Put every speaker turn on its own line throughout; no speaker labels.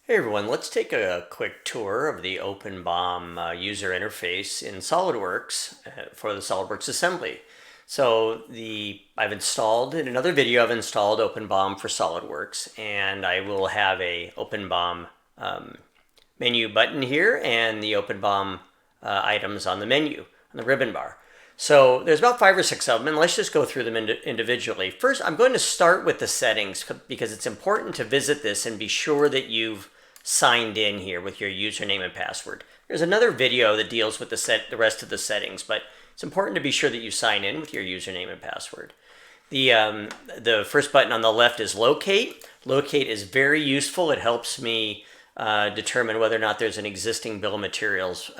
Hey everyone, let's take a quick tour of the OpenBOM user interface in SOLIDWORKS for the SOLIDWORKS assembly. I've installed, in another video I've installed OpenBOM for SOLIDWORKS, and I will have a OpenBOM menu button here and the OpenBOM items on the menu, on the ribbon bar. So there's about 5 or 6 of them, and let's just go through them individually. First, I'm going to start with the settings because it's important to visit this and be sure that you've signed in here with your username and password. There's another video that deals with the rest of the settings, but it's important to be sure that you sign in with your username and password. The first button on the left is Locate. Locate is very useful. It helps me determine whether or not there's an existing bill of materials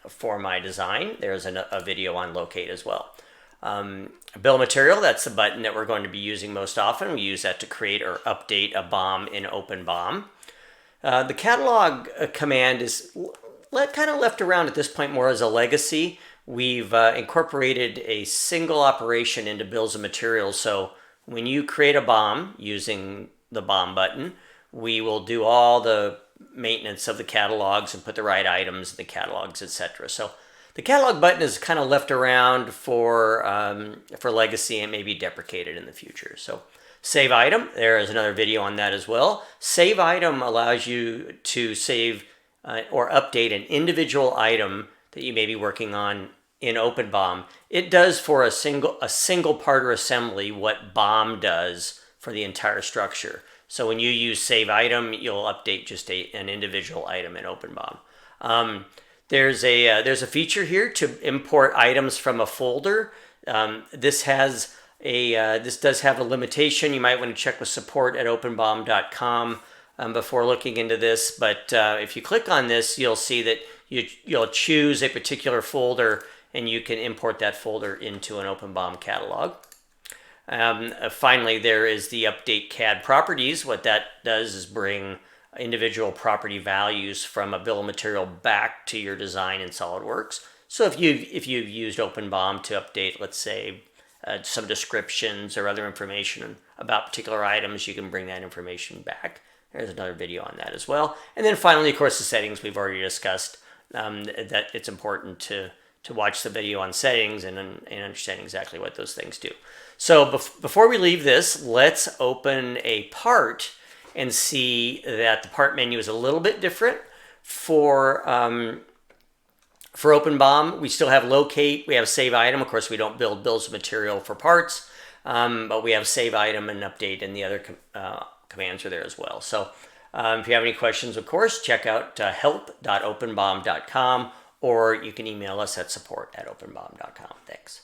for my design. There's a video on Locate as well. Bill of material, that's the button that we're going to be using most often. We use that to create or update a BOM in OpenBOM. The catalog command is kind of left around at this point more as a legacy. We've incorporated a single operation into bills of materials. So when you create a BOM using the BOM button, we will do all the maintenance of the catalogs and put the right items in the catalogs, etc. So the catalog button is kind of left around for legacy and may be deprecated in the future. So save item, there is another video on that as well. Save item allows you to save or update an individual item that you may be working on in OpenBOM. It does for a single part or assembly what BOM does for the entire structure. So when you use save item, you'll update just an individual item in OpenBOM. There's a feature here to import items from a folder. This does have a limitation. You might want to check with support at openbom.com before looking into this. But if you click on this, you'll see that you'll choose a particular folder and you can import that folder into an OpenBOM catalog. Finally, there is the update CAD properties. What that does is bring individual property values from a bill of material back to your design in SOLIDWORKS. So if you've used OpenBOM to update, let's say, some descriptions or other information about particular items, you can bring that information back. There's another video on that as well. And then finally, of course, the settings we've already discussed, that it's important to watch the video on settings and understand exactly what those things do. So before we leave this, let's open a part and see that the part menu is a little bit different for OpenBOM. We still have Locate, we have Save Item. Of course, we don't build bills of material for parts, but we have Save Item and Update, and the other commands are there as well. So if you have any questions, of course, check out help.openbom.com, or you can email us at support@openbom.com. Thanks.